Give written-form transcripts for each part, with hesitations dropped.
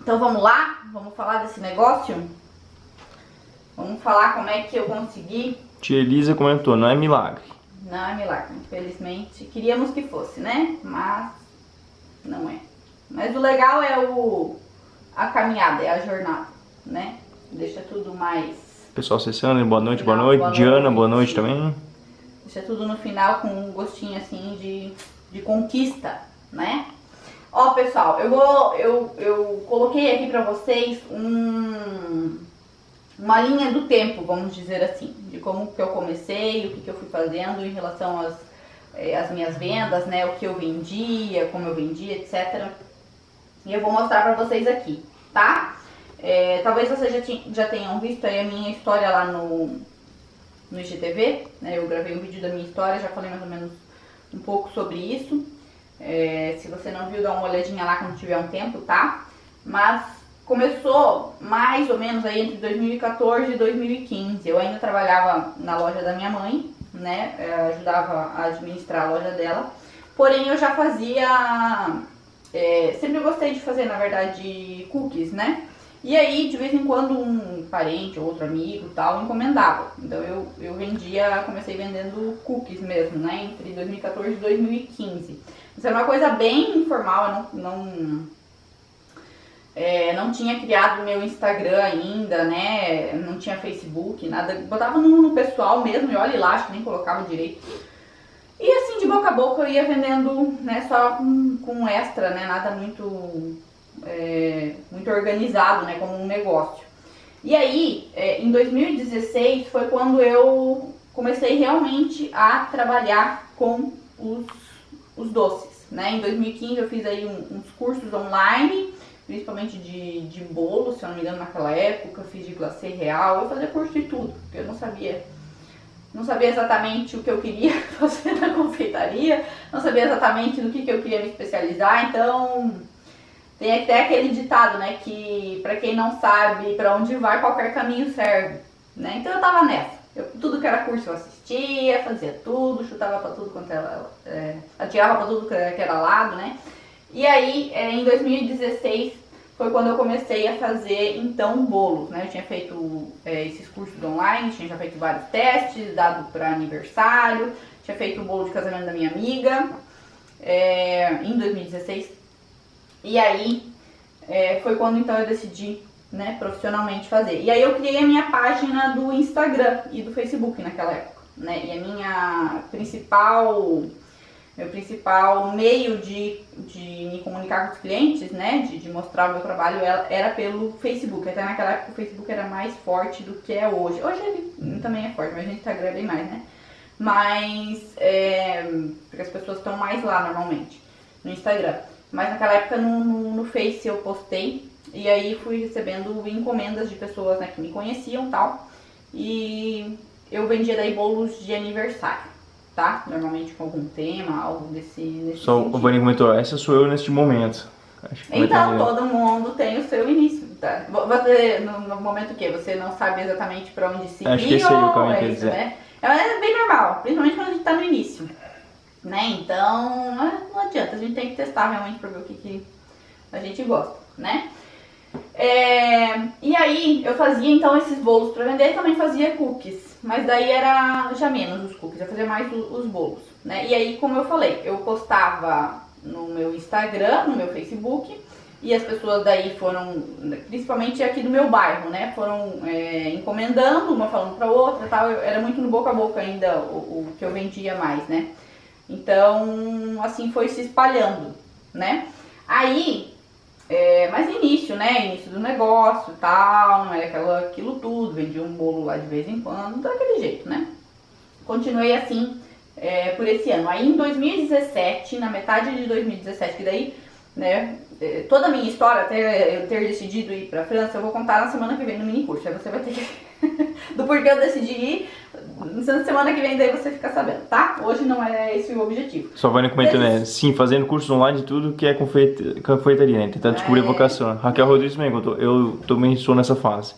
Então vamos lá? Vamos falar desse negócio? Vamos falar como é que eu consegui. Tia Elisa comentou, não é milagre. Não é milagre, infelizmente. Queríamos que fosse, né? Mas não é. Mas o legal é a caminhada, é a jornada, né? Deixa tudo mais... Pessoal acessando, boa noite, Final, boa noite. boa Diana, noite. boa noite também. Deixa tudo no final com um gostinho assim de conquista, né? Ó, pessoal, eu coloquei aqui pra vocês uma linha do tempo, vamos dizer assim, de como que eu comecei, o que eu fui fazendo em relação às minhas vendas, né? O que eu vendia, como eu vendia, etc. E eu vou mostrar pra vocês aqui, tá? Talvez vocês já tenham visto aí a minha história lá no IGTV, né? Eu gravei um vídeo da minha história, já falei mais ou menos um pouco sobre isso. Se você não viu, dá uma olhadinha lá quando tiver um tempo, tá? Mas começou mais ou menos aí entre 2014 e 2015. Eu ainda trabalhava na loja da minha mãe, né? Ajudava a administrar a loja dela. Porém, eu já fazia... sempre gostei de fazer, na verdade, cookies, né? E aí, de vez em quando, um parente ou outro amigo tal encomendava. Então eu vendia, comecei vendendo cookies mesmo, né? Entre 2014 e 2015. Isso era uma coisa bem informal, eu não tinha criado meu Instagram ainda, né? Não tinha Facebook, nada. Botava no pessoal mesmo, e olha lá, acho que nem colocava direito. E assim, de boca a boca, eu ia vendendo, né? Só com extra, né? Nada muito organizado, né? Como um negócio. E aí, em 2016 foi quando eu comecei realmente a trabalhar com os doces, né? Em 2015 eu fiz aí uns cursos online, principalmente de bolo, se eu não me engano, naquela época. Eu fiz de glacê real, eu fazia curso de tudo, porque eu não sabia exatamente o que eu queria fazer na confeitaria, não sabia exatamente no que eu queria me especializar, então tem até aquele ditado, né, que pra quem não sabe pra onde vai, qualquer caminho serve, né? Então eu tava nessa. Tudo que era curso eu assistia, fazia tudo, chutava pra tudo quanto era, atirava pra tudo que era lado, né? E aí, em 2016, foi quando eu comecei a fazer, então, bolos, né? Eu tinha feito esses cursos online, tinha já feito vários testes, dado pra aniversário, tinha feito o bolo de casamento da minha amiga, em 2016. E aí, foi quando, então, eu decidi, né, profissionalmente fazer. E aí eu criei a minha página do Instagram e do Facebook naquela época, né? E a meu principal meio de me comunicar com os clientes, né, de mostrar o meu trabalho era pelo Facebook. Até naquela época o Facebook era mais forte do que é hoje. Hoje ele também é forte, mas no Instagram é bem mais, né? Mas, porque as pessoas estão mais lá normalmente, no Instagram. Mas naquela época no Face eu postei, e aí fui recebendo encomendas de pessoas, né, que me conheciam e tal. E eu vendia daí bolos de aniversário, tá? Normalmente com algum tema, algo nesse Só sentido. o Vani comentou, essa sou eu neste momento. Acho que Então, todo mundo tem o seu início, tá? Você, no momento que você não sabe exatamente pra onde seguir, acho que esse aí é o caminho que isso, dizer. né? É bem normal, principalmente quando a gente tá no início, né? Então, não adianta, a gente tem que testar realmente pra ver o que a gente gosta, né? E aí, eu fazia então esses bolos pra vender e também fazia cookies, mas daí era já menos os cookies, eu fazia mais os bolos, né? E aí, como eu falei, eu postava no meu Instagram, no meu Facebook, e as pessoas daí foram, principalmente aqui do meu bairro, né? Foram encomendando, uma falando pra outra e tal. Era muito no boca a boca ainda o que eu vendia mais, né? Então, assim foi se espalhando, né? Aí, mas início, né? Início do negócio e tal, não era aquilo tudo, vendia um bolo lá de vez em quando, daquele jeito, né? Continuei assim por esse ano. Aí em 2017, na metade de 2017, que daí, né, toda a minha história, até eu ter decidido ir pra França, eu vou contar na semana que vem no mini curso. Aí você vai ter que... do porquê eu decidi ir, na semana que vem daí você fica sabendo, tá? Hoje não é esse o objetivo. Só Vani comentando, né? Sim, fazendo cursos online de tudo que é confeitaria, né? Tentando descobrir a vocação. Raquel Rodrigues também contou, eu também estou nessa fase.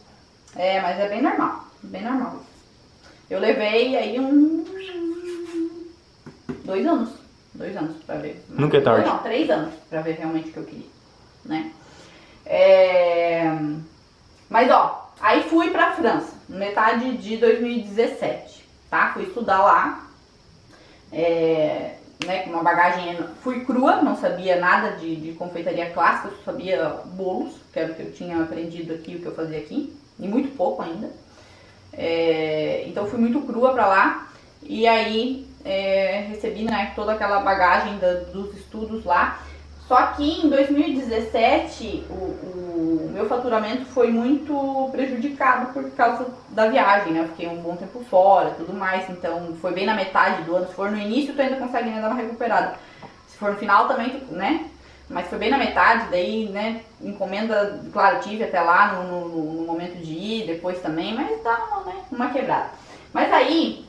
Mas é bem normal, bem normal. Eu levei aí 2 anos pra ver. Nunca é tarde. Não, 3 anos pra ver realmente o que eu queria, né? Mas ó, aí fui pra França, metade de 2017, tá? Fui estudar lá, né, com uma bagagem, fui crua, não sabia nada de confeitaria clássica, só sabia bolos, que era o que eu tinha aprendido aqui, o que eu fazia aqui, e muito pouco ainda. Então fui muito crua pra lá, e aí recebi, né, toda aquela bagagem dos estudos lá. Só que em 2017 o meu faturamento foi muito prejudicado por causa da viagem, né? Eu fiquei um bom tempo fora, tudo mais, então foi bem na metade do ano. Se for no início, tu ainda consegue dar uma recuperada. Se for no final também, né? Mas foi bem na metade, daí, né, encomenda, claro, tive até lá no momento de ir, depois também, mas dá, né, uma quebrada. Mas aí,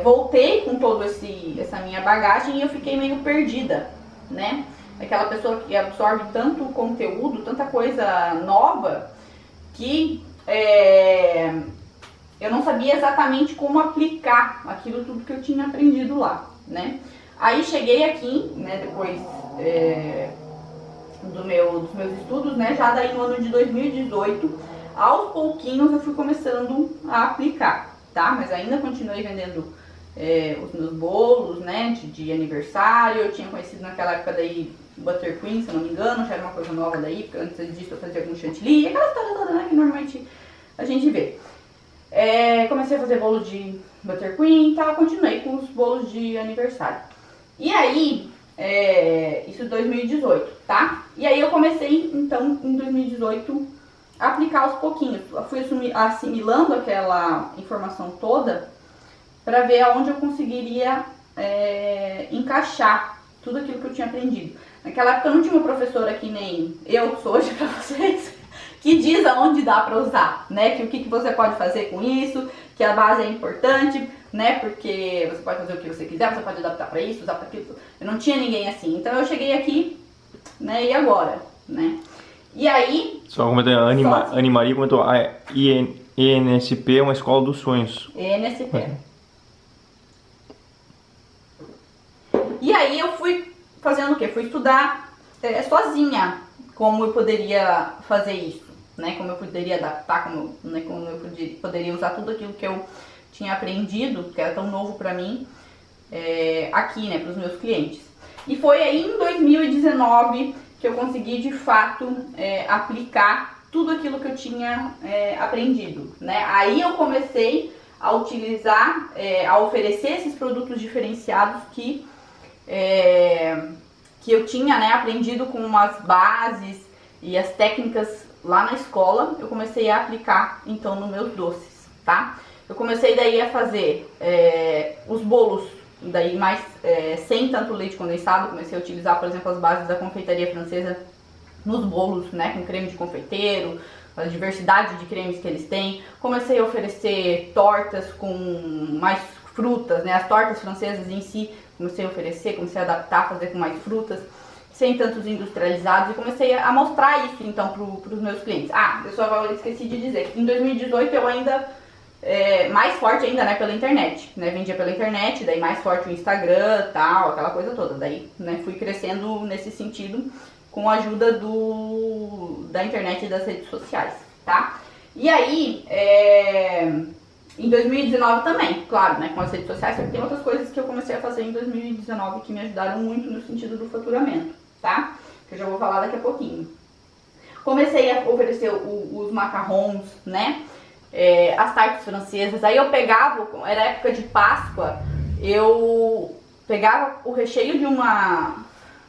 voltei com toda essa minha bagagem e eu fiquei meio perdida, né? Aquela pessoa que absorve tanto conteúdo, tanta coisa nova, que eu não sabia exatamente como aplicar aquilo tudo que eu tinha aprendido lá, né? Aí cheguei aqui, né, depois dos meus estudos, né, já daí no ano de 2018, aos pouquinhos eu fui começando a aplicar, tá? Mas ainda continuei vendendo os meus bolos, né, de aniversário. Eu tinha conhecido naquela época daí Butter Queen, se eu não me engano, já era uma coisa nova daí, porque antes disso eu fazia algum chantilly, aquela história toda, né, que normalmente a gente vê. Comecei a fazer bolo de Butter Queen e tal, continuei com os bolos de aniversário. E aí, isso em 2018, tá? E aí eu comecei, então, em 2018, a aplicar aos pouquinhos. Eu fui assimilando aquela informação toda para ver aonde eu conseguiria encaixar tudo aquilo que eu tinha aprendido. Naquela época eu não tinha uma professora que nem eu sou hoje para vocês, que diz aonde dá para usar, né? Que o que você pode fazer com isso, que a base é importante, né? Porque você pode fazer o que você quiser, você pode adaptar para isso, usar para aquilo. Eu não tinha ninguém assim. Então eu cheguei aqui, né? E agora, né? E aí... Só comentando, a Anne Maria comentou, a ENSP é uma escola dos sonhos. ENSP. E aí eu fui fazendo o quê? Fui estudar sozinha como eu poderia fazer isso, né? Como eu poderia adaptar, como eu poderia usar tudo aquilo que eu tinha aprendido, que era tão novo pra mim, aqui, né, pros meus clientes. E foi aí em 2019 que eu consegui, de fato, aplicar tudo aquilo que eu tinha aprendido, né? Aí eu comecei a utilizar, a oferecer esses produtos diferenciados que eu tinha, né, aprendido com umas bases e as técnicas lá na escola. Eu comecei a aplicar, então, nos meus doces, tá? Eu comecei daí a fazer os bolos, daí mais sem tanto leite condensado. Comecei a utilizar, por exemplo, as bases da confeitaria francesa nos bolos, né, com creme de confeiteiro, a diversidade de cremes que eles têm. Comecei a oferecer tortas com mais frutas, né, as tortas francesas em si, comecei a oferecer, comecei a adaptar, fazer com mais frutas, sem tantos industrializados, e comecei a mostrar isso, então, para os meus clientes. Ah, eu só esqueci de dizer que em 2018 eu ainda, mais forte ainda, né, pela internet, né, vendia pela internet, daí mais forte o Instagram, tal, aquela coisa toda, daí, né, fui crescendo nesse sentido, com a ajuda da internet e das redes sociais, tá? E aí, em 2019 também, claro, né, com as redes sociais, só que tem outras coisas que eu comecei a fazer em 2019 que me ajudaram muito no sentido do faturamento, tá? Que eu já vou falar daqui a pouquinho. Comecei a oferecer os macarrons, né, as tartes francesas. Aí eu pegava, era época de Páscoa, eu pegava o recheio de uma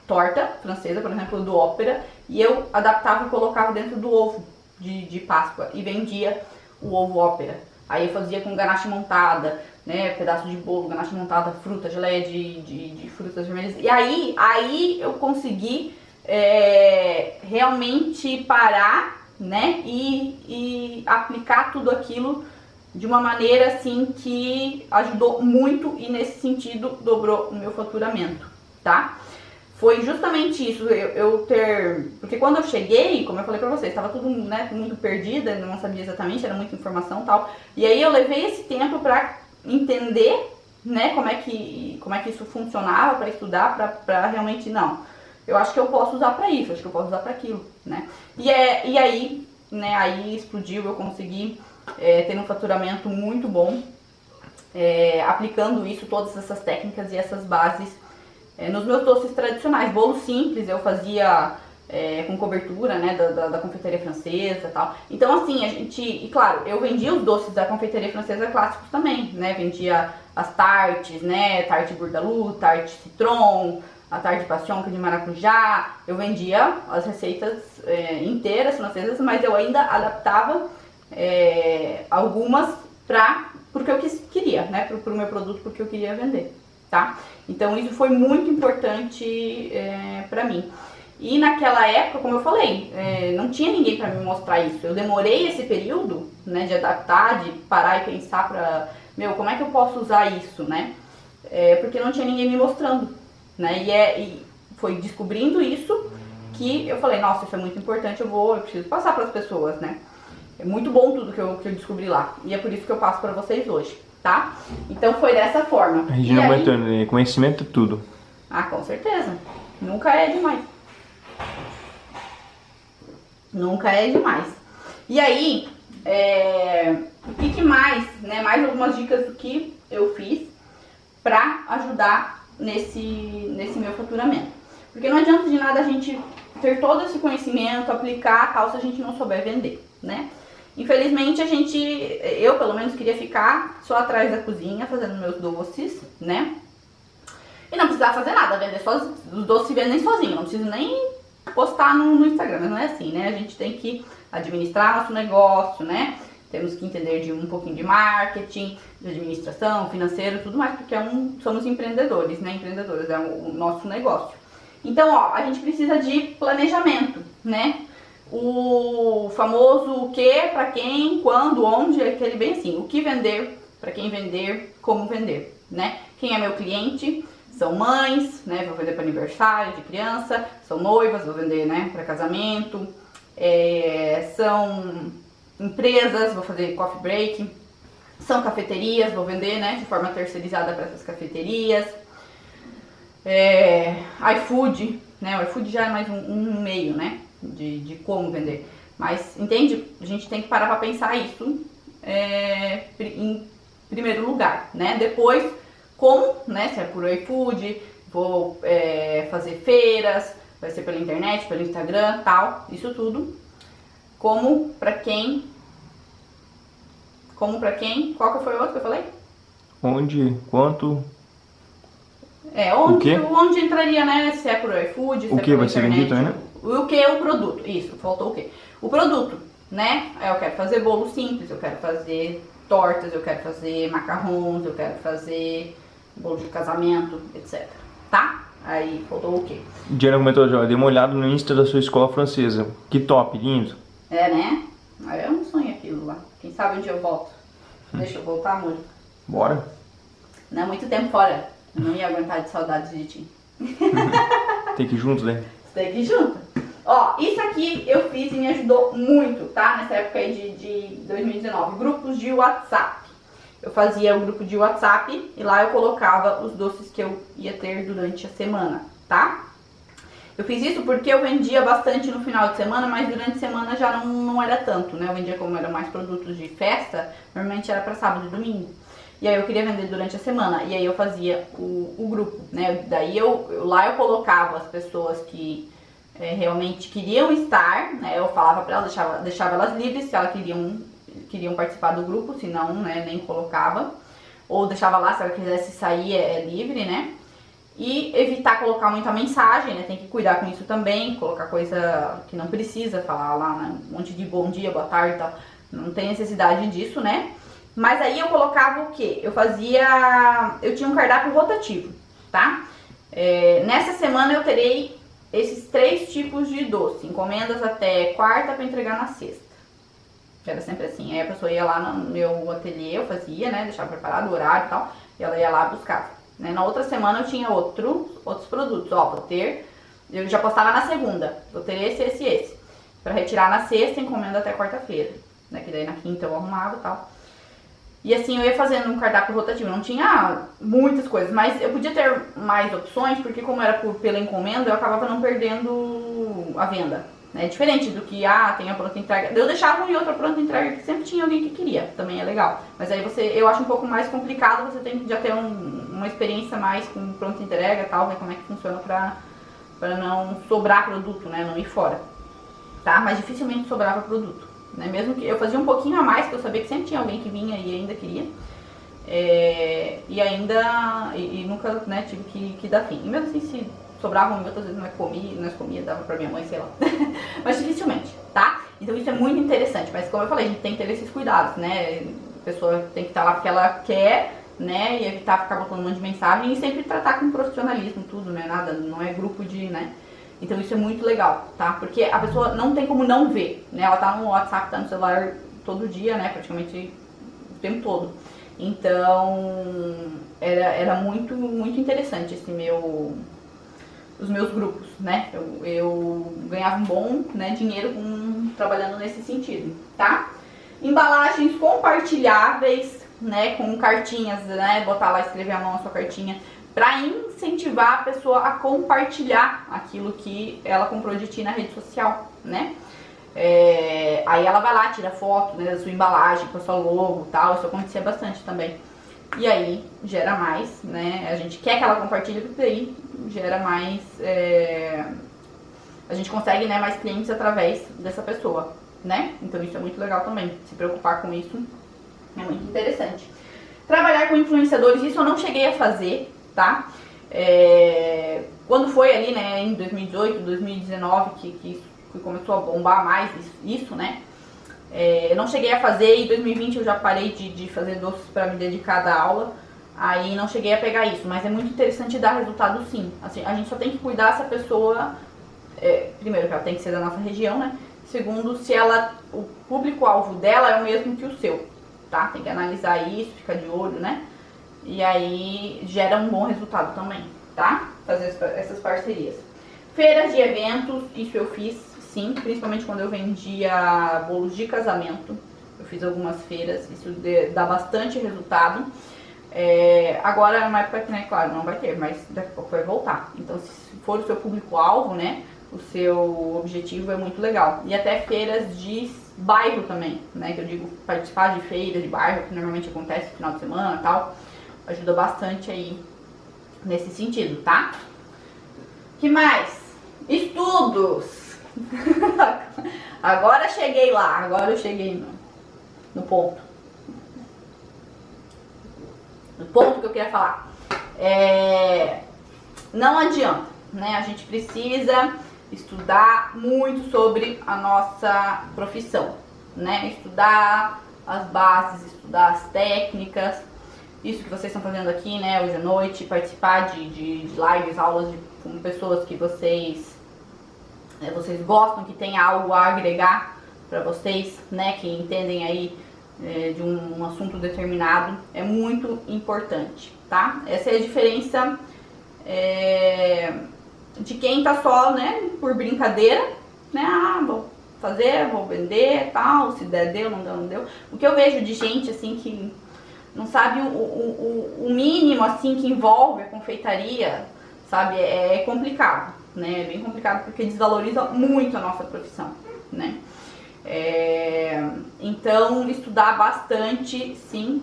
torta francesa, por exemplo, do Opera, e eu adaptava e colocava dentro do ovo de Páscoa e vendia o ovo Opera. Aí eu fazia com ganache montada, né, pedaço de bolo, ganache montada, fruta, geleia de frutas vermelhas. E aí eu consegui realmente parar, né, e aplicar tudo aquilo de uma maneira assim que ajudou muito, e nesse sentido dobrou o meu faturamento, tá? Foi justamente isso, porque quando eu cheguei, como eu falei pra vocês, estava tudo, né, muito perdida, não sabia exatamente, era muita informação e tal. E aí eu levei esse tempo pra entender, né, como é que isso funcionava, pra estudar, pra realmente, não, eu acho que eu posso usar pra isso, acho que eu posso usar pra aquilo, né. E aí, né, aí explodiu, eu consegui ter um faturamento muito bom, aplicando isso, todas essas técnicas e essas bases nos meus doces tradicionais. Bolo simples eu fazia com cobertura, né, da confeitaria francesa e tal. Então assim, e claro, eu vendia os doces da confeitaria francesa clássicos também, né, vendia as tartes, né, tarte bourdaloue, tarte citron, a tarte passion de maracujá. Eu vendia as receitas inteiras francesas, mas eu ainda adaptava algumas porque eu queria, né, pro meu produto, porque eu queria vender, tá? Então isso foi muito importante pra mim. E naquela época, como eu falei, não tinha ninguém para me mostrar isso. Eu demorei esse período, né, de adaptar, de parar e pensar como é que eu posso usar isso, né? Porque não tinha ninguém me mostrando, né? E foi descobrindo isso que eu falei, nossa, isso é muito importante, eu preciso passar para as pessoas, né? É muito bom tudo que eu descobri lá. E é por isso que eu passo para vocês hoje, tá? Então foi dessa forma. Regina comentando, conhecimento é tudo. Ah, com certeza. Nunca é demais. Nunca é demais. E aí, o que mais, né? Mais algumas dicas do que eu fiz pra ajudar nesse meu faturamento. Porque não adianta de nada a gente ter todo esse conhecimento, aplicar tal, se a gente não souber vender, né? Infelizmente eu pelo menos queria ficar só atrás da cozinha fazendo meus doces, né? E não precisava fazer nada, vender os doces se vendem sozinhos, não preciso nem postar no Instagram, mas não é assim, né? A gente tem que administrar nosso negócio, né? Temos que entender de um pouquinho de marketing, de administração, financeiro, tudo mais, porque somos empreendedores, né? Empreendedoras, é o nosso negócio. Então, ó, a gente precisa de planejamento, né? O famoso o que, pra quem, quando, onde, é aquele bem assim, o que vender, pra quem vender, como vender, né? Quem é meu cliente? São mães, né, vou vender para aniversário de criança, são noivas, vou vender, né, para casamento, são empresas, vou fazer coffee break, são cafeterias, vou vender, né, de forma terceirizada para essas cafeterias, iFood, né, o iFood já é mais um meio, né, de como vender, mas entende? A gente tem que parar para pensar isso em primeiro lugar, né, depois como, né, se é por iFood, vou fazer feiras, vai ser pela internet, pelo Instagram, tal, isso tudo. Como pra quem, qual que foi o outro que eu falei? Onde, quanto... Onde entraria, né, se é por iFood, se o é que pela vai ser internet, vendido, né? O que é o produto, isso, faltou o quê? O produto, né, eu quero fazer bolo simples, eu quero fazer tortas, eu quero fazer macarrons, eu quero fazer bolo de casamento, etc. Tá? Aí faltou o quê? Diana comentou já, dei uma olhada no Insta da sua escola francesa. Que top, lindo. Né? Aí é um sonho aquilo lá. Quem sabe onde eu volto. Deixa eu voltar, amor. Bora. Não é muito tempo fora. Eu não ia aguentar de saudades de ti. Tem que ir junto, né? Tem que ir junto. Ó, isso aqui eu fiz e me ajudou muito, tá? Nessa época aí de 2019. Grupos de WhatsApp. Eu fazia um grupo de WhatsApp e lá eu colocava os doces que eu ia ter durante a semana, tá? Eu fiz isso porque eu vendia bastante no final de semana, mas durante a semana já não era tanto, né? Eu vendia como eram mais produtos de festa, normalmente era para sábado e domingo. E aí eu queria vender durante a semana, e aí eu fazia o grupo, né? Daí lá eu colocava as pessoas que realmente queriam estar, né? Eu falava para elas, deixava elas livres se elas queriam participar do grupo, se não, né, nem colocava. Ou deixava lá, se ela quisesse sair, é livre, né? E evitar colocar muita mensagem, né? Tem que cuidar com isso também, colocar coisa que não precisa, falar lá, né? Um monte de bom dia, boa tarde e tal. Não tem necessidade disso, né? Mas aí eu colocava o quê? Eu tinha um cardápio rotativo, tá? Nessa semana eu terei esses 3 tipos de doce, encomendas até quarta para entregar na sexta. Era sempre assim, aí a pessoa ia lá no meu ateliê, eu fazia, né, deixava preparado o horário e tal, e ela ia lá buscar, né. Na outra semana eu tinha outros produtos, ó, eu já postava na segunda, vou ter esse, pra retirar na sexta, encomenda até quarta-feira, né, que daí na quinta eu arrumava e tal. E assim eu ia fazendo um cardápio rotativo, não tinha muitas coisas, mas eu podia ter mais opções, porque como era pela encomenda, eu acabava não perdendo a venda, né? Diferente do que, tem a pronta entrega. Eu deixava um e outra pronta entrega que sempre tinha alguém que queria, também é legal. Mas aí eu acho um pouco mais complicado, você tem que já ter uma experiência mais com pronta entrega e tal, ver como é que funciona pra não sobrar produto, né? Não ir fora, tá? Mas dificilmente sobrava produto, né? Mesmo que eu fazia um pouquinho a mais, que eu sabia que sempre tinha alguém que vinha e ainda queria. E nunca, né, tive que dar fim. E mesmo assim, se sobrava muitas vezes nós comia, dava pra minha mãe, sei lá. Mas dificilmente, tá? Então isso é muito interessante. Mas como eu falei, a gente tem que ter esses cuidados, né? A pessoa tem que estar lá porque ela quer, né? E evitar ficar botando um monte de mensagem e sempre tratar com profissionalismo, tudo, né? Nada, não é grupo de, né? Então isso é muito legal, tá? Porque a pessoa não tem como não ver, né? Ela tá no WhatsApp, tá no celular todo dia, né? Praticamente o tempo todo. Então era muito, muito interessante os meus grupos, né? Eu ganhava um bom, né, dinheiro trabalhando nesse sentido, tá? Embalagens compartilháveis, né, com cartinhas, né, botar lá, escrever a mão a sua cartinha, para incentivar a pessoa a compartilhar aquilo que ela comprou de ti na rede social, né? Aí ela vai lá, tira foto, né, da sua embalagem com a sua logo e tal, isso acontecia bastante também. E aí gera mais, né, a gente quer que ela compartilhe, porque aí gera mais, a gente consegue, né, mais clientes através dessa pessoa, né? Então isso é muito legal também, se preocupar com isso é muito interessante. Trabalhar com influenciadores, isso eu não cheguei a fazer, tá? Quando foi ali, né, em 2018, 2019, que começou a bombar mais isso, né? Eu não cheguei a fazer, em 2020 eu já parei de fazer doces para me dedicar da aula, aí não cheguei a pegar isso, mas é muito interessante dar resultado sim. Assim, a gente só tem que cuidar se a pessoa, primeiro que ela tem que ser da nossa região, né? Segundo, se o público-alvo dela é o mesmo que o seu, tá? Tem que analisar isso, ficar de olho, né? E aí gera um bom resultado também, tá? Fazer essas parcerias. Feiras de eventos, isso eu fiz, sim, principalmente quando eu vendia bolos de casamento. Eu fiz algumas feiras, isso dá bastante resultado. Agora é uma época que, né, claro, não vai ter, mas daqui a pouco vai voltar. Então, se for o seu público-alvo, né, o seu objetivo é muito legal. E até feiras de bairro também, né, que eu digo participar de feiras de bairro, que normalmente acontece no final de semana e tal, ajuda bastante aí nesse sentido, tá? Que mais? Estudos! Agora cheguei lá, agora eu cheguei no ponto. No ponto que eu queria falar. Não adianta, né? A gente precisa estudar muito sobre a nossa profissão, né? Estudar as bases, estudar as técnicas, isso que vocês estão fazendo aqui, né, hoje à noite, participar de lives, aulas com pessoas que vocês gostam, que tem algo a agregar para vocês, né, que entendem aí de um assunto determinado, é muito importante, tá? Essa é a diferença de quem tá só, né, por brincadeira, né, vou fazer, vou vender, tal, se der, deu, não deu, não deu. O que eu vejo de gente, assim, que não sabe o mínimo, assim, que envolve a confeitaria, sabe, é complicado, né, é bem complicado porque desvaloriza muito a nossa profissão, né. Então, estudar bastante, sim.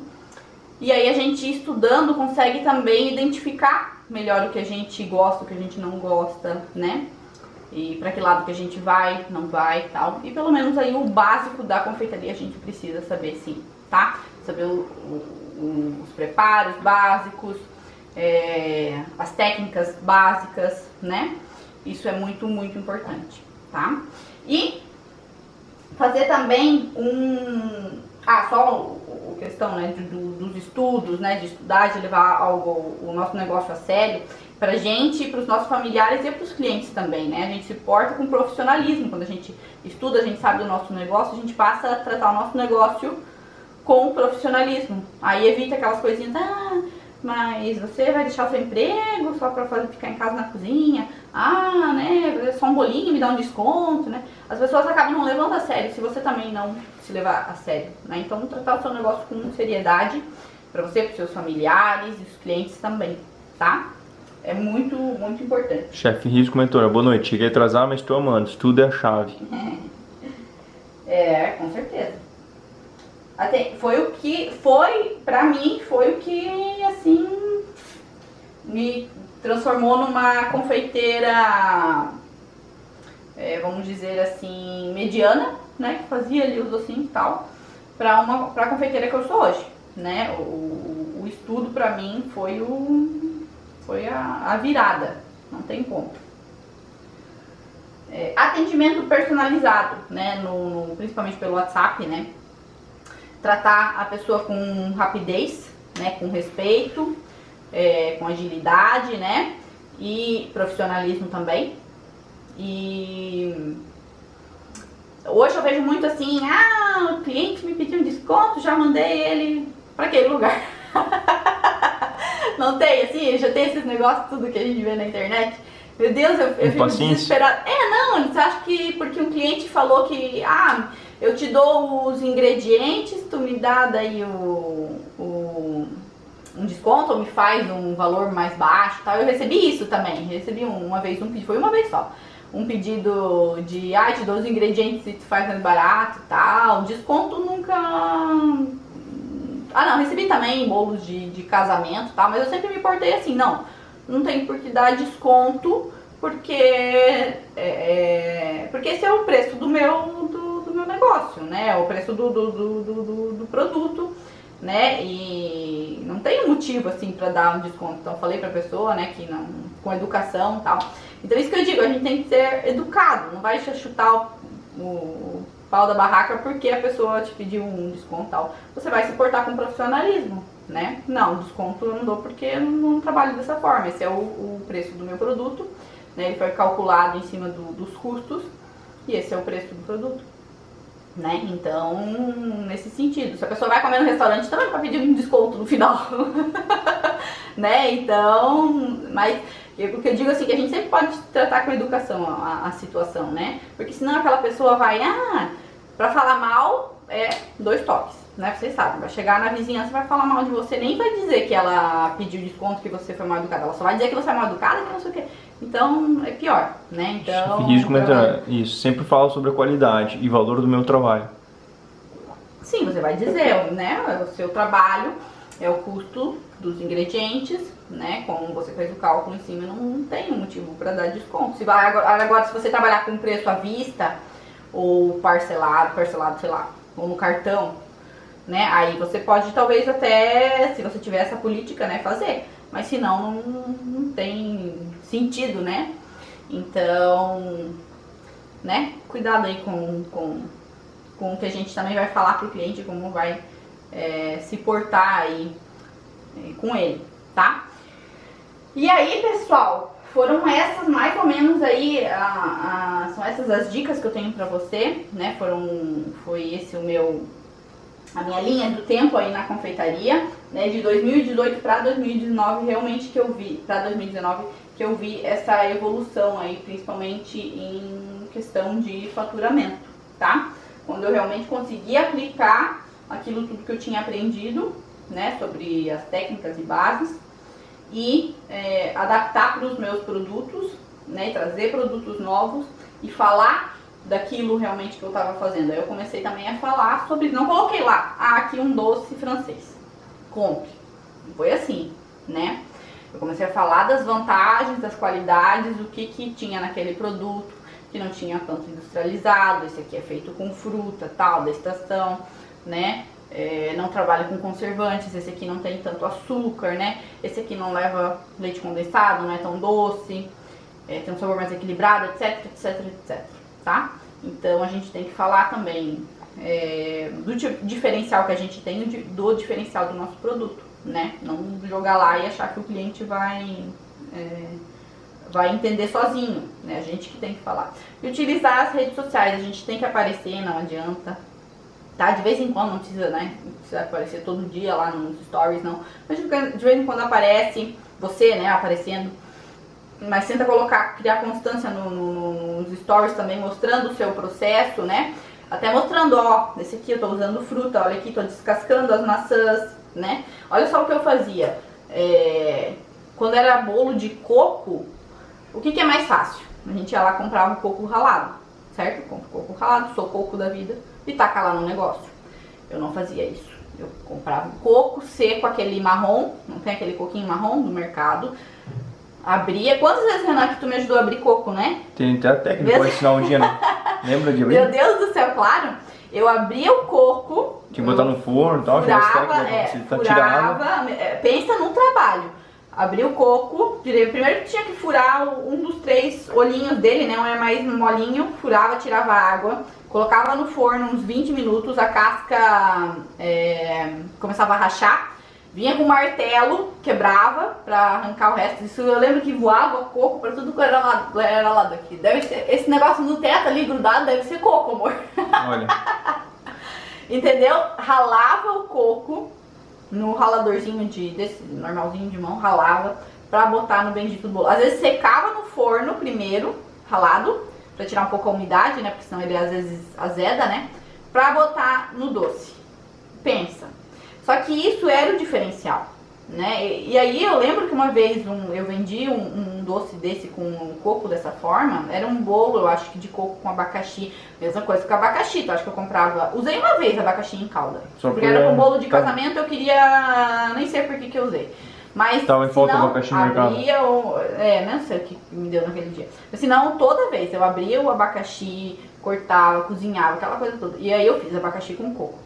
E aí a gente estudando consegue também identificar melhor o que a gente gosta, o que a gente não gosta, né? E para que lado que a gente vai, não vai e tal. E pelo menos aí o básico da confeitaria a gente precisa saber, sim, tá? Saber os preparos básicos, as técnicas básicas, né? Isso é muito, muito importante, tá? E fazer também só a questão, né, dos estudos, né, de estudar, de levar o nosso negócio a sério, pra gente, pros nossos familiares e pros clientes também, né, a gente se porta com profissionalismo, quando a gente estuda, a gente sabe do nosso negócio, a gente passa a tratar o nosso negócio com profissionalismo, aí evita aquelas coisinhas, mas você vai deixar o seu emprego só pra ficar em casa na cozinha, né, só um bolinho, me dá um desconto, né, as pessoas acabam não levando a sério, se você também não se levar a sério, né, então tratar o seu negócio com seriedade, pra você, pros seus familiares e os clientes também, tá? É muito, muito importante. Chefe Riso comentou, boa noite, cheguei atrasado, mas estou amando, estudo é a chave. É, com certeza. Até, pra mim, foi o que, assim, me transformou numa confeiteira, vamos dizer assim, mediana, né, que fazia ali os docinhos e tal, pra confeiteira que eu sou hoje, né. O estudo pra mim foi a virada, não tem como. Atendimento personalizado, né, principalmente pelo WhatsApp, né, tratar a pessoa com rapidez, né, com respeito, com agilidade, né, e profissionalismo também. E hoje eu vejo muito assim, o cliente me pediu um desconto, já mandei ele para aquele lugar. Não tem, assim, já tem esses negócios tudo que a gente vê na internet. Meu Deus, eu fico desesperada. Não, você acha que porque um cliente falou que, eu te dou os ingredientes, tu me dá daí um desconto ou me faz um valor mais baixo, tal. Eu recebi isso também, recebi uma vez, foi uma vez só. Um pedido de, te dou os ingredientes e tu faz mais barato e tal. Desconto nunca... não, recebi também bolos de casamento e tal, mas eu sempre me portei assim, não tem por que dar desconto, porque esse é o preço do meu negócio, né? O preço do produto, né? E não tem motivo assim para dar um desconto. Então falei pra pessoa, né, que não, com educação e tal. Então isso que eu digo, a gente tem que ser educado, não vai chutar o pau da barraca porque a pessoa te pediu um desconto e tal. Você vai se portar com profissionalismo, né? Não, desconto eu não dou porque eu não trabalho dessa forma. Esse é o preço do meu produto, né? Ele foi calculado em cima dos custos e esse é o preço do produto, né? Então, nesse sentido, se a pessoa vai comer no restaurante também vai pedir um desconto no final, né? Então, mas o que eu digo assim, que a gente sempre pode tratar com educação a situação, né? Porque senão aquela pessoa vai, pra falar mal, 2 toques, né? Vocês sabem, vai chegar na vizinhança e vai falar mal de você, nem vai dizer que ela pediu desconto, que você foi mal educada, ela só vai dizer que você é mal educada, que não sei o quê. Então, é pior, né? Então... Risco comentando, isso, sempre falo sobre a qualidade e valor do meu trabalho. Sim, você vai dizer, né? O seu trabalho é o custo dos ingredientes, né? Como você fez o cálculo em cima, não tem um motivo para dar desconto. Agora, se você trabalhar com preço à vista ou parcelado, sei lá, ou no cartão, né? Aí você pode talvez até, se você tiver essa política, né, fazer. Mas se não tem sentido, né? Então, né? Cuidado aí com o que a gente também vai falar pro cliente, como vai se portar aí com ele, tá? E aí, pessoal, foram essas mais ou menos aí, são essas as dicas que eu tenho pra você, né? Foi esse a minha linha do tempo aí na confeitaria, né? De 2018 para 2019, realmente que eu vi, para 2019, que eu vi essa evolução aí, principalmente em questão de faturamento, tá? Quando eu realmente consegui aplicar aquilo tudo que eu tinha aprendido, né? Sobre as técnicas e bases e adaptar para os meus produtos, né? Trazer produtos novos e falar daquilo realmente que eu estava fazendo. Aí eu comecei também a falar sobre, não coloquei lá, aqui um doce francês, compre. Foi assim, né? Eu comecei a falar das vantagens, das qualidades, o que tinha naquele produto, que não tinha tanto industrializado, esse aqui é feito com fruta, tal, da estação, né? Não trabalha com conservantes, esse aqui não tem tanto açúcar, né? Esse aqui não leva leite condensado, não é tão doce, tem um sabor mais equilibrado, etc, etc, etc, tá? Então a gente tem que falar também do diferencial que a gente tem, do diferencial do nosso produto, né? Não jogar lá e achar que o cliente vai entender sozinho, né? A gente que tem que falar. E utilizar as redes sociais, a gente tem que aparecer, não adianta, tá? De vez em quando, não precisa, né? Não precisa aparecer todo dia lá nos stories, não. Mas de vez em quando aparece você, né, aparecendo. Mas tenta criar constância nos stories também, mostrando o seu processo, né? Até mostrando, ó, nesse aqui eu tô usando fruta, olha aqui, tô descascando as maçãs, né? Olha só o que eu fazia. quando era bolo de coco, o que é mais fácil? A gente ia lá comprar um coco ralado, certo? Compra o coco ralado, sou coco da vida, e taca lá no negócio. Eu não fazia isso. Eu comprava um coco seco, aquele marrom, não tem aquele coquinho marrom do mercado. Abria. Quantas vezes, Renan, que tu me ajudou a abrir coco, né? Tem até a técnica, pode ensinar um dia, né? Lembra de abrir? Meu Deus do céu, claro. Eu abria o coco. Tinha que botar no forno e tal, furava, pensa num trabalho. Abri o coco, primeiro tinha que furar um dos 3 olhinhos dele, né? Um é mais molinho, furava, tirava água, colocava no forno uns 20 minutos, a casca começava a rachar, vinha com martelo, quebrava pra arrancar o resto. Isso eu lembro que voava coco pra tudo que era lá daqui. Deve ser, esse negócio no teto ali grudado deve ser coco, amor. Olha. Entendeu? Ralava o coco no raladorzinho desse normalzinho de mão, ralava pra botar no bendito bolo. Às vezes secava no forno primeiro, ralado, pra tirar um pouco a umidade, né? Porque senão ele às vezes azeda, né? Pra botar no doce. Pensa. Só que isso era o diferencial, né? E aí eu lembro que uma vez eu vendi um doce desse com coco dessa forma. Era um bolo, eu acho que de coco com abacaxi. Mesma coisa que abacaxi, eu acho que eu comprava. Usei uma vez abacaxi em calda. Porque era com bolo de casamento, eu queria. Nem sei por que eu usei. Mas tava em falta abacaxi no mercado. Não sei o que me deu naquele dia. Mas senão, toda vez eu abria o abacaxi, cortava, cozinhava, aquela coisa toda. E aí eu fiz abacaxi com coco.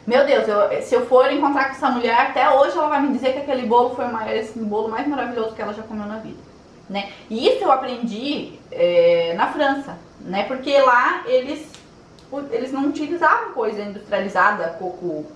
Meu Deus, se eu for encontrar com essa mulher, até hoje ela vai me dizer que aquele bolo foi esse bolo mais maravilhoso que ela já comeu na vida, né? E isso eu aprendi na França, né? Porque lá eles não utilizavam coisa industrializada, coco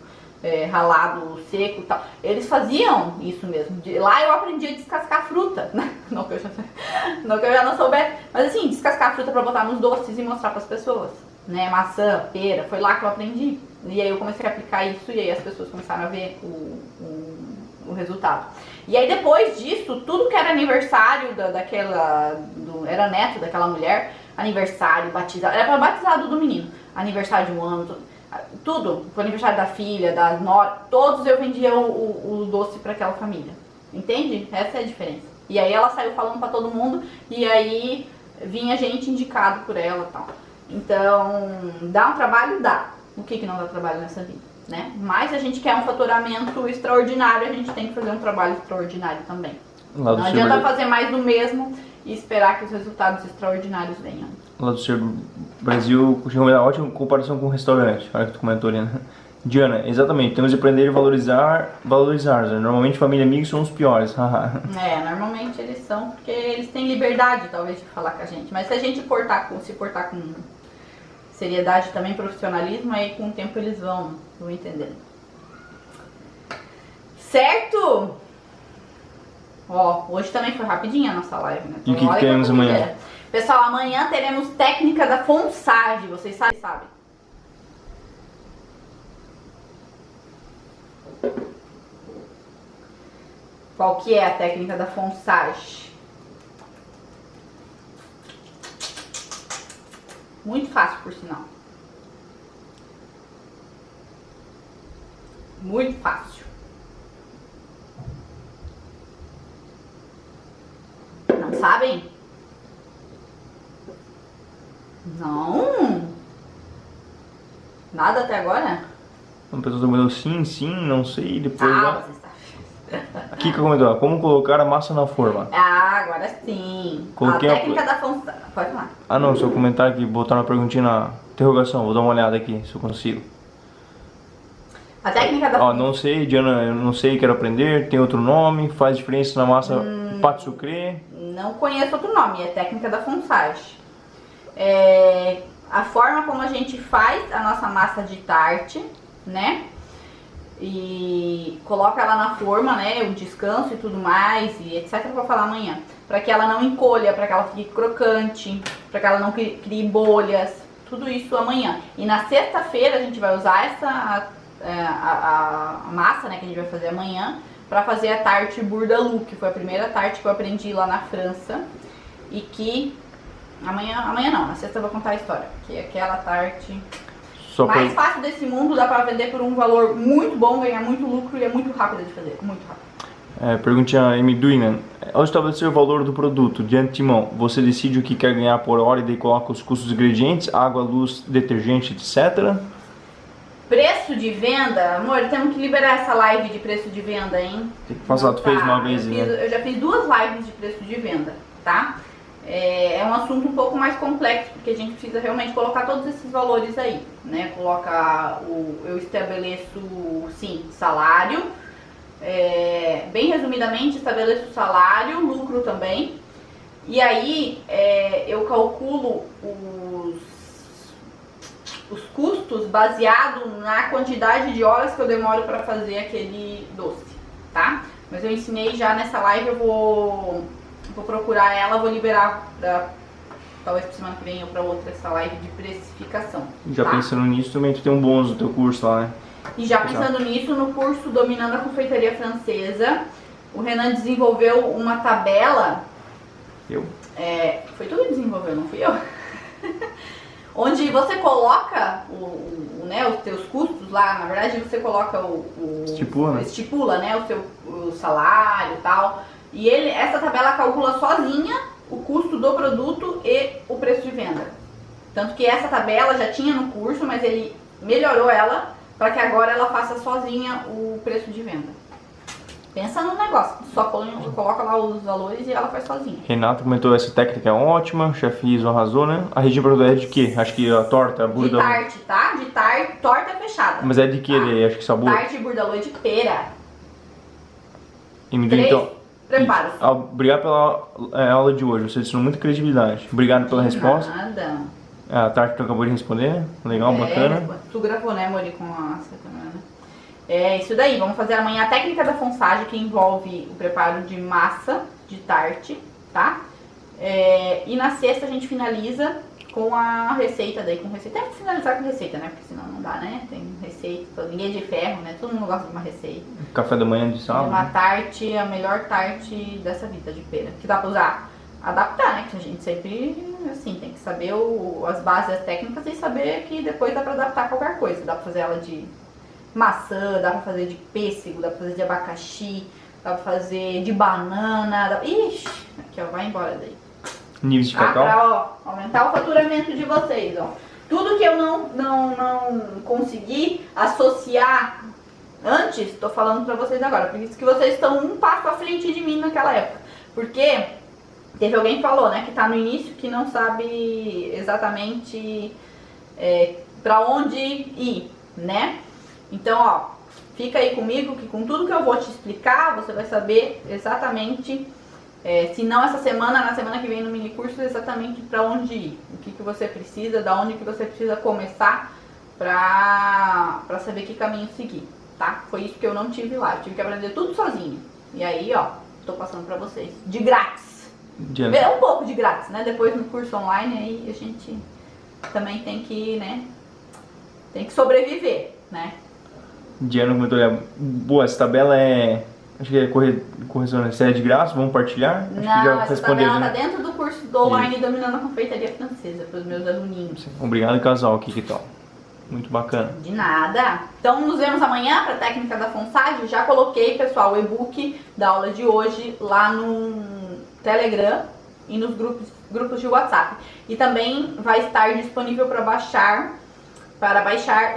ralado, seco e tal. Eles faziam isso mesmo. Lá eu aprendi a descascar fruta, né? Não que eu já não soubesse, mas assim, descascar fruta pra botar nos doces e mostrar pras pessoas, né? Maçã, pera, foi lá que eu aprendi. E aí eu comecei a aplicar isso e aí as pessoas começaram a ver o resultado. E aí depois disso, tudo que era aniversário era neto daquela mulher, aniversário, batizado, era para batizado do menino, aniversário de um ano, tudo, foi aniversário da filha, da nora, todos eu vendia o doce para aquela família, entende? Essa é a diferença. E aí ela saiu falando para todo mundo e aí vinha gente indicado por ela e tal. Então, dá um trabalho? Dá. O que não dá trabalho nessa vida, né? Mas se a gente quer um faturamento extraordinário, a gente tem que fazer um trabalho extraordinário também. Não adianta fazer mais do mesmo e esperar que os resultados extraordinários venham. Lá do seu Brasil, continua uma ótima comparação com o restaurante, olha que tu comentou ali, né? Diana, exatamente, temos que aprender a valorizar, né? Normalmente família e amigos são os piores, normalmente eles são, porque eles têm liberdade, talvez, de falar com a gente. Mas se a gente se portar com seriedade também, profissionalismo, aí com o tempo eles vão entendendo. Certo? Ó, hoje também foi rapidinha a nossa live, né? Então, e o que teremos amanhã? Pessoal, amanhã teremos técnica da Fonsage, vocês sabem? Qual que é a técnica da Fonsage? Muito fácil, por sinal. Muito fácil. Não sabem? Não? Nada até agora? Uma pessoa comentou sim, não sei, depois... você está... Aqui que comentou, como colocar a massa na forma. Agora sim. Coloquei a técnica da Fonsage. Pode falar. Não, seu comentário aqui, botar uma perguntinha na interrogação, vou dar uma olhada aqui, se eu consigo. A técnica da não sei, Diana, eu não sei, quero aprender, tem outro nome, faz diferença na massa pâte sucré? Não conheço outro nome, é técnica da Fonsage. A forma como a gente faz a nossa massa de tarte, né? E coloca ela na forma, né? O descanso e tudo mais, e etc. Eu vou falar amanhã. Para que ela não encolha, para que ela fique crocante, para que ela não crie bolhas. Tudo isso amanhã. E na sexta-feira a gente vai usar a massa, né? Que a gente vai fazer amanhã, para fazer a tarte Bourdaloue, que foi a primeira tarte que eu aprendi lá na França. E que amanhã não, na sexta eu vou contar a história. Que é aquela tarte... mais fácil desse mundo, dá pra vender por um valor muito bom, ganhar muito lucro e é muito rápida de fazer, muito rápido. Perguntinha M. Duinan. Ao estabelecer o valor do produto de antemão, você decide o que quer ganhar por hora e daí coloca os custos dos ingredientes, água, luz, detergente, etc. Preço de venda, amor, temos que liberar essa live de preço de venda, hein? Tem que passar, tu fez uma vez, né? Eu já fiz 2 lives de preço de venda, tá? É um assunto um pouco mais complexo, porque a gente precisa realmente colocar todos esses valores aí, né? Eu estabeleço, sim, salário, bem resumidamente, estabeleço salário, lucro também, e aí eu calculo os custos baseado na quantidade de horas que eu demoro para fazer aquele doce, tá? Mas eu ensinei já nessa live, eu vou procurar ela, vou liberar pra, talvez pra semana que vem ou pra outra, essa live de precificação. Já tá? pensando nisso, também tu tem um bônus no teu curso lá, né? E já pensando nisso, no curso Dominando a Confeitaria Francesa, o Renan desenvolveu uma tabela. Foi tu que desenvolveu, não fui eu? Onde você coloca os teus custos lá, na verdade você coloca estipula, né, o salário e tal. E essa tabela calcula sozinha o custo do produto e o preço de venda. Tanto que essa tabela já tinha no curso, mas ele melhorou ela para que agora ela faça sozinha o preço de venda. Pensa no negócio, só coloca lá os valores e ela faz sozinha. Renato comentou essa técnica é ótima, o chefe Iso arrasou, né? A Regina perguntou é de quê? Acho que a torta, a burda... De tarte, tá? De tarte, torta é fechada. Mas é de quê? Tá? Acho que sabor? Tarte, burdalô de pera. E me deu então... Preparos. Obrigado pela aula de hoje, você ensinou muita credibilidade. Obrigado pela resposta. Nada. A Tati tu acabou de responder, legal, bacana. Tu gravou, né, Mori, com a câmera, né? É isso daí, vamos fazer amanhã a técnica da fonsagem, que envolve o preparo de massa de tarte, tá? E na sexta a gente finaliza com a receita daí, Tem que finalizar com receita, né? Porque senão não dá, né? Tem receita, ninguém é de ferro, né? Todo mundo gosta de uma receita. Café da manhã de sábado. Uma tarte, a melhor tarte dessa vida de pera. Que dá pra usar, adaptar, né? Que a gente sempre, assim, tem que saber as bases, as técnicas e saber que depois dá pra adaptar qualquer coisa. Dá pra fazer ela de maçã, dá pra fazer de pêssego, dá pra fazer de abacaxi, dá pra fazer de banana. Ixi, aqui ó, vai embora daí. Níveis de cacau. Pra aumentar o faturamento de vocês, ó. Tudo que eu não consegui associar antes, tô falando pra vocês agora. Por isso que vocês estão um passo à frente de mim naquela época. Porque teve alguém que falou, né, que tá no início, que não sabe exatamente pra onde ir, né? Então, ó, fica aí comigo que com tudo que eu vou te explicar, você vai saber exatamente, se não essa semana, na semana que vem no mini curso, exatamente pra onde ir. O que você precisa, da onde que você precisa começar pra saber que caminho seguir, tá? Foi isso que eu não tive lá, eu tive que aprender tudo sozinho. E aí, ó, tô passando pra vocês, de grátis. Um pouco de grátis, né? Depois no curso online, aí a gente também tem que, né, tem que sobreviver, né? Diana comentou, boa, essa tabela acho que é correção, né? Se é de graça, vamos partilhar? Acho não, que já essa tabela tá dentro do curso do online Dominando a Confeitaria Francesa, para os meus aluninhos. Obrigado, casal, aqui que tal. Muito bacana. De nada. Então nos vemos amanhã para a técnica da fonsagem. Já coloquei, pessoal, o e-book da aula de hoje lá no Telegram e nos grupos de WhatsApp. E também vai estar disponível para baixar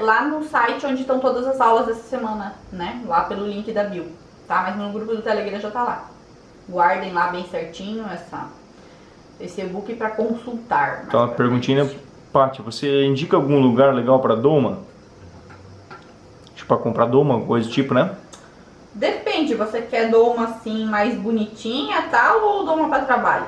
lá no site onde estão todas as aulas dessa semana, né? Lá pelo link da bio, tá? Mas no grupo do Telegram já tá lá. Guardem lá bem certinho esse e-book para consultar. Então, a perguntinha, Paty, você indica algum lugar legal para doma? Tipo, para comprar doma, coisa do tipo, né? Depende, você quer doma assim mais bonitinha, tal, ou doma para trabalho?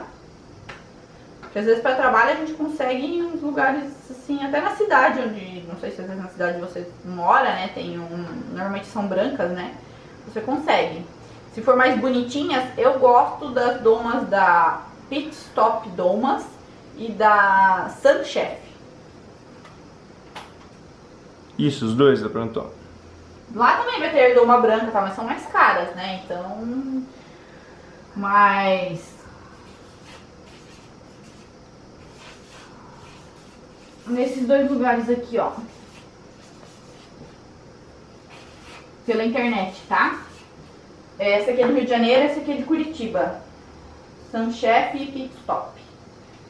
Porque às vezes para trabalho a gente consegue em uns lugares assim, até na cidade, onde, não sei se às vezes na cidade você mora, né, normalmente são brancas, né, você consegue. Se for mais bonitinhas, eu gosto das domas da Pit Stop Domas e da Sun Chef. Isso, os dois, ela perguntou. Lá também vai ter doma branca, tá, mas são mais caras, né, então, mas nesses dois lugares aqui, ó, pela internet, tá? Essa aqui é do Rio de Janeiro, essa aqui é de Curitiba. Sunchef e Pitstop.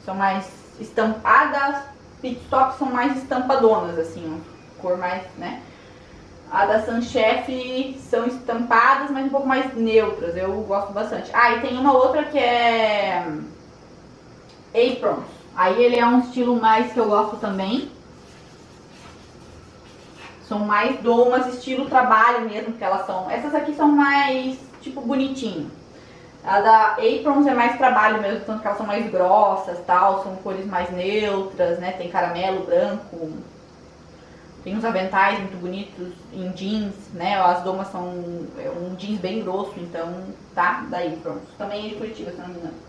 São mais estampadas, Pitstop são mais estampadonas, assim, cor mais, né? A da Sunchef são estampadas, mas um pouco mais neutras, eu gosto bastante. Ah, e tem uma outra que é Aprons. Aí ele é um estilo mais que eu gosto também. São mais domas, estilo trabalho mesmo, que elas são. Essas aqui são mais, tipo, bonitinho. A da Aprons é mais trabalho mesmo, tanto que elas são mais grossas, tal, são cores mais neutras, né? Tem caramelo, branco. Tem uns aventais muito bonitos em jeans, né? As domas são um jeans bem grosso, então tá, daí pronto. Também é de Curitiba, se não me engano.